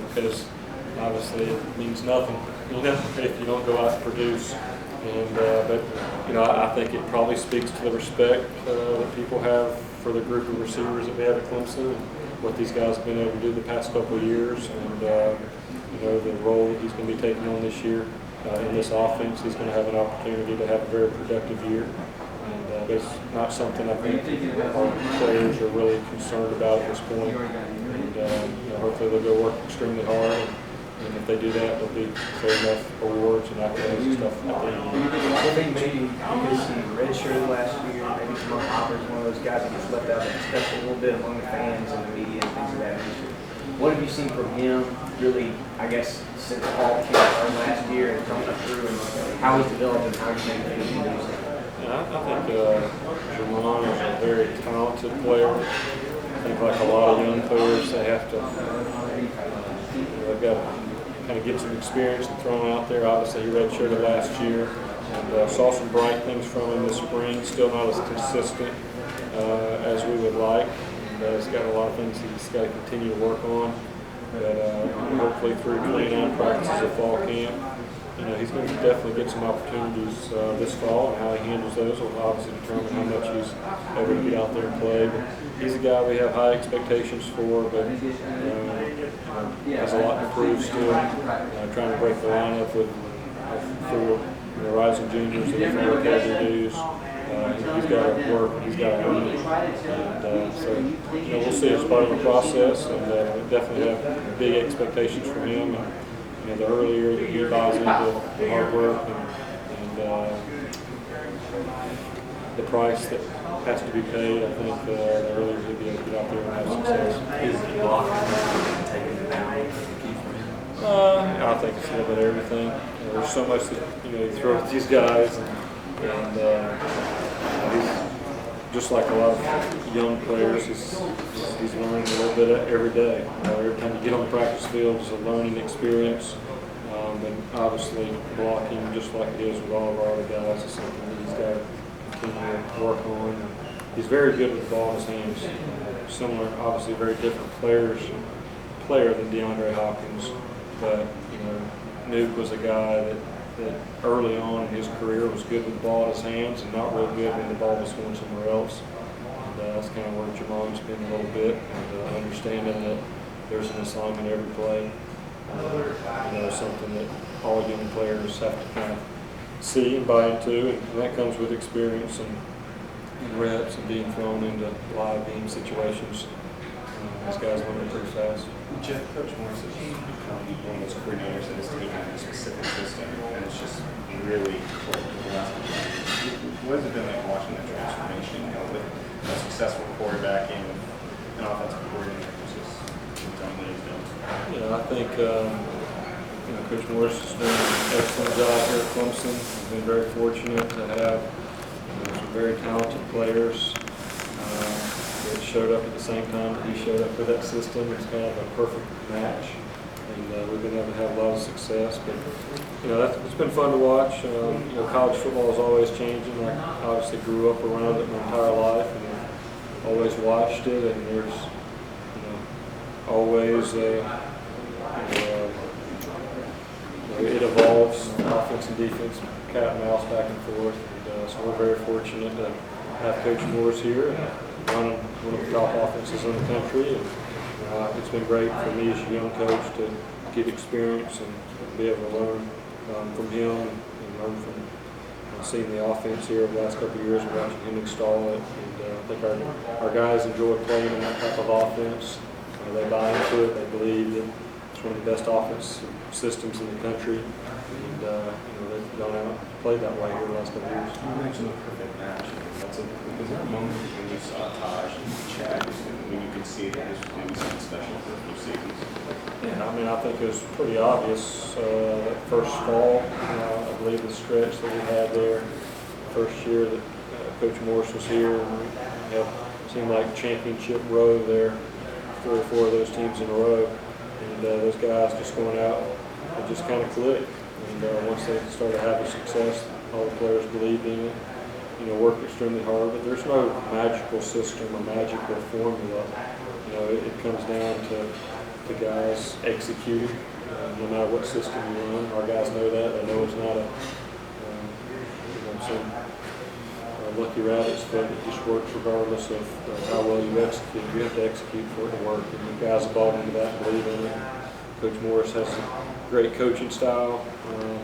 because obviously it means nothing, if you don't go out and produce. And but I think it probably speaks to the respect that people have for the group of receivers that we have at Clemson and what these guys have been able to do the past couple of years, and the role that he's going to be taking on this year in this offense. He's going to have an opportunity to have a very productive year. And that's not something I think our players are really concerned about at this point. And hopefully they'll go work extremely hard. And if they do that, there'll be fair enough awards and accolades and stuff at the end. I think maybe because he redshirted last year, maybe Jamal Hopper's one of those guys that gets left out of the discussion a little bit among the fans and the media and things of that nature. What have you seen from him, really, I guess, since fall camp last year and coming up through, and how he's developed and how you think he's going to do so? I think Jamal is a very talented player. I think like a lot of young players, they have to, they've got to kind of get some experience and throw him out there. Obviously, he redshirted last year and saw some bright things from him this spring. Still not as consistent as we would like. And he's got a lot of things he's got to continue to work on. But hopefully through 29 practices of fall camp, he's going to definitely get some opportunities this fall, and how he handles those will obviously determine how much he's able to get out there and play. But he's a guy we have high expectations for, but has a lot to prove still. Trying to break the lineup with through rising juniors and the other dudes. He's got to work, he's got to earn it. And so we'll see. It's part of the process, and we definitely have big expectations from him. And the earlier that he buys into the hard work and the price that has to be paid, I think the earlier he'll be able to get out there and have success. Is he blocking taking it down key for him? I think it's a little bit of everything. There's so much that you throw at these guys, and he's just like a lot of young players. He's learning a little bit every day. Every time you get on the practice field, it's a learning experience. And obviously, blocking, just like it is with all of our other guys, is something that he's got to continue to work on. He's very good with the ball in his hands. Similar, obviously, very different player than DeAndre Hopkins, but Nuke was a guy that early on in his career was good with the ball in his hands and not real good when the ball was going somewhere else. And that's kind of where Jamon's been a little bit, and understanding that there's an assignment every play. Something that all young players have to kind of see and buy into, and that comes with experience and reps and being thrown into live game situations. These guys learn pretty fast. Jeff, Coach Morris has become one of those coordinators that has taken a specific system, and it's just really clicked over the last couple of years. What has it been like watching that transformation, with a successful quarterback and an offensive coordinator who's just done what he's done? I think Coach Morris has done an excellent job here at Clemson. We've been very fortunate to have some very talented players that showed up at the same time that he showed up with that system. It's kind of a perfect match, and we've been able to have a lot of success. But it's been fun to watch. College football is always changing. I obviously grew up around it my entire life, and always watched it. And there's always it evolves, offense and defense, cat and mouse back and forth. And so we're very fortunate to have Coach Morris here and running one of the top offenses in the country. And it's been great for me as a young coach to get experience and be able to learn from him and learn from seeing the offense here over the last couple of years and watching him install it. And I think our guys enjoy playing in that type of offense. They buy into it. They believe that it's one of the best offense systems in the country, and they've gone out and played that way here the last couple of years. You mentioned the perfect match. Was there a moment when you saw Taj and Chad, when you could see that this was doing something special for a few seasons? Yeah, I think it was pretty obvious that first fall. I believe the stretch that we had there, first year that Coach Morris was here, and it seemed like championship row there. 3 or 4 of those teams in a row, and those guys just going out and just kind of clicked. And once they started having success, all the players believed in it. Worked extremely hard. But there's no magical system or magical formula. It comes down to the guys executing, no matter what system you run. Our guys know that. They know it's not a some lucky rabbit's foot. It just works regardless of how well you execute. You have to execute for it to work, and the guys have bought into that and believe in it. Coach Morris has a great coaching style.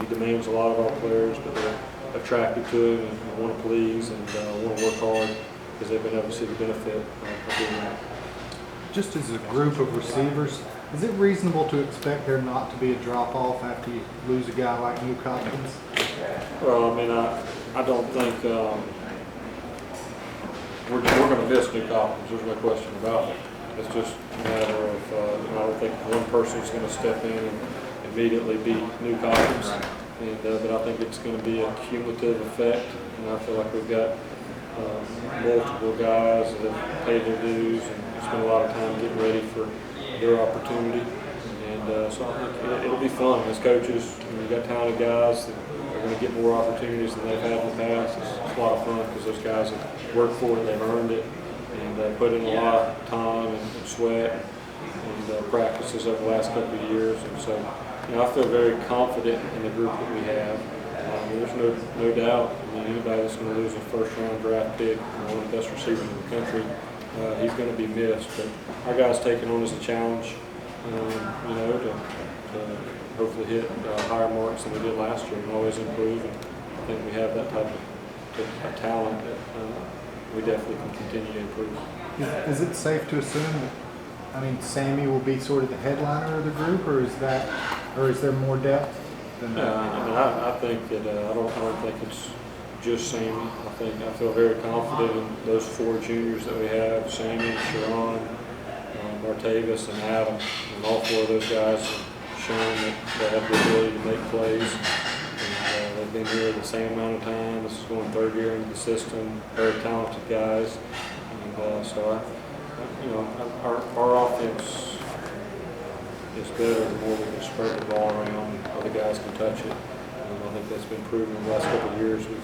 He demands a lot of our players, but they're attracted to him and want to please and want to work hard because they've been able to see the benefit of doing that. Just as a group of receivers, is it reasonable to expect there not to be a drop-off after you lose a guy like Luke Hopkins? Well, I mean, I don't think we're going to miss Luke Hopkins. There's no question about it. It's just a matter of, I don't think one person's going to step in and immediately beat Luke Hopkins. And, but I think it's going to be a cumulative effect. And I feel like we've got multiple guys that have paid their dues and spent a lot of time getting ready for their opportunity. And so I think it'll be fun as coaches. We've got talented guys that are going to get more opportunities than they've had in the past. It's a lot of fun because those guys have worked for it, they've earned it, and put in a lot of time and sweat and practices over the last couple of years. And so, I feel very confident in the group that we have. There's no doubt. Anybody that's going to lose a first-round draft pick, one of the best receivers in the country, he's going to be missed. But our guys taking on as a challenge, to hopefully hit higher marks than we did last year and always improve. And I think we have that type of talent that we definitely can continue to improve. Is it safe to assume that, Sammy will be sort of the headliner of the group, or is there more depth than that? I think that I don't think it's just Sammy. I feel very confident in those four juniors that we have: Sammy, Sharon, Martavis, and Adam. And all four of those guys have shown that they have the ability to make plays. And, they've been here the same amount of time. This is going third year into the system. Very talented guys, and so our offense is better the more we can spread the ball around. Other guys can touch it. I think that's been proven in the last couple of years. We've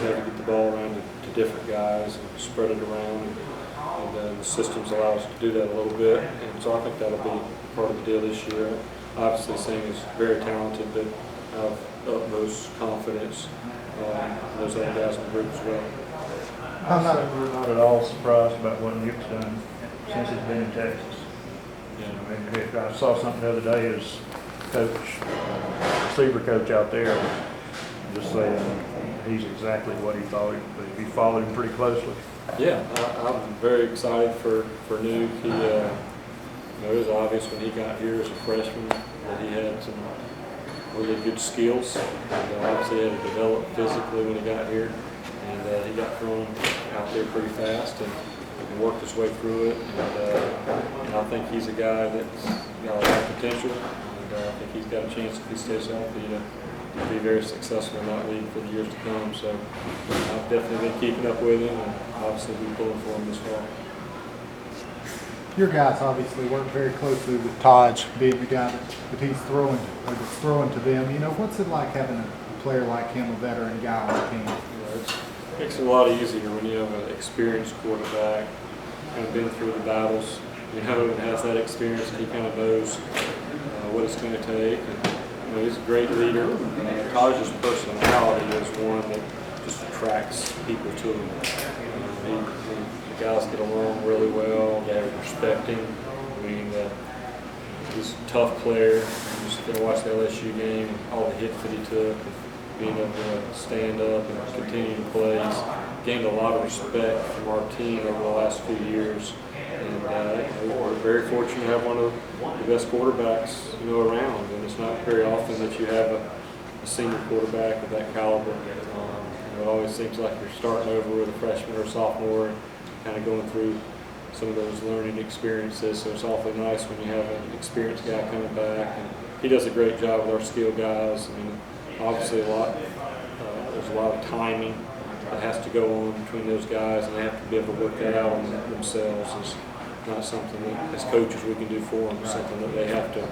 been able to get the ball around to different guys and spread it around. And the systems allow us to do that a little bit. And so I think that'll be part of the deal this year. Obviously, Sam is very talented, but I have utmost confidence in those other guys in the group as well. We're not at all surprised about what Nick's done since he's been in Texas. I saw something the other day, his receiver coach out there was just saying he's exactly what he thought he would be. He followed him pretty closely. Yeah, I'm very excited for Nuke. It was obvious when he got here as a freshman that he had some really good skills. And obviously he had to develop physically when he got here. And he got thrown out there pretty fast and worked his way through it. And I think he's a guy that's got a lot of potential. And I think he's got a chance, if he stays healthy, to be very successful in that league for the years to come. So I've definitely been keeping up with him, and obviously we're pulling for him this fall. Your guys obviously work very closely with Taj, being the guy that he's throwing to them. What's it like having a player like him, a veteran guy on the team? It makes it a lot easier when you have an experienced quarterback, kind of been through the battles, and has that experience, and he kind of knows what it's going to take. And, he's a great leader. Taj's personality is one that just attracts people to him. The guys get along really well. They respect him. He's a tough player. I'm just going to watch the LSU game, all the hits that he took, and being able to stand up and continue to play. He's gained a lot of respect from our team over the last few years. And we're very fortunate to have one of the best quarterbacks around. And it's not very often that you have a senior quarterback of that caliber. It always seems like you're starting over with a freshman or a sophomore, and kind of going through some of those learning experiences. So it's awfully nice when you have an experienced guy coming back. And he does a great job with our skill guys. Obviously there's a lot of timing that has to go on between those guys, and they have to be able to work that out on themselves. It's not something that, as coaches, we can do for them. It's something that they have to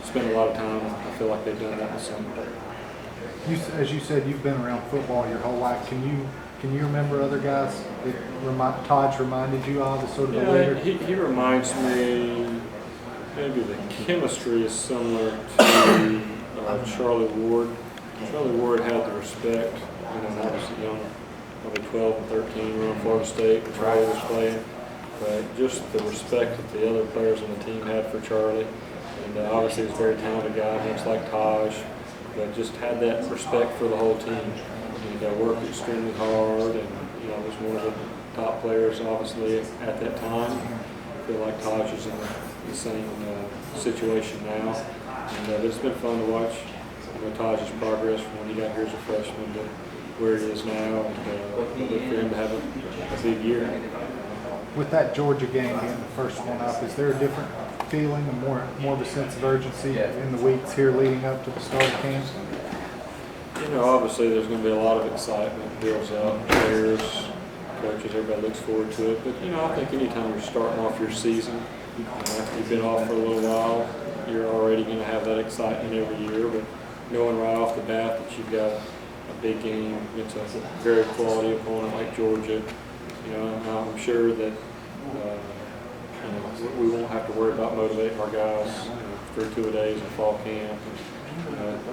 spend a lot of time. I feel like they've done that with some. As you said, you've been around football your whole life. Can you remember other guys that Taj reminded you of as sort of a leader? He reminds me maybe the chemistry is similar to Charlie Ward. Charlie Ward had the respect, when I was young, probably 12 and 13, around Florida State, when Charlie was playing. But just the respect that the other players on the team had for Charlie. And obviously he's a very talented guy, much like Taj, but just had that respect for the whole team. And worked extremely hard, and was one of the top players, obviously, at that time. I feel like Taj is in the same situation now. And it's been fun to watch Taj's progress from when he got here as a freshman to where he is now, and look for him to have a big year. With that Georgia game being the first one up, is there a different feeling and more of a sense of urgency in the weeks here leading up to the start of camp? Obviously there's going to be a lot of excitement, builds up, players, coaches, everybody looks forward to it. But, I think anytime you're starting off your season, after you've been off for a little while, you're already going to have that excitement every year. But knowing right off the bat that you've got a big game against a very quality opponent like Georgia, I'm sure that we won't have to worry about motivating our guys through 2 days in fall camp.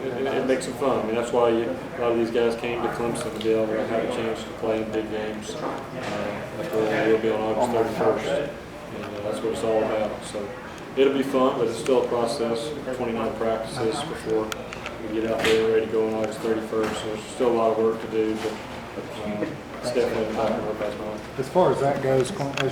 It makes it fun. I mean, that's why a lot of these guys came to Clemson to be able to have a chance to play in big games. Like we'll be on August 31st, and that's what it's all about. So it'll be fun, but it's still a process. 29 practices before we get out there ready to go on August 31st. So there's still a lot of work to do, but it's definitely in the back of everybody's mind. As far as that goes, as you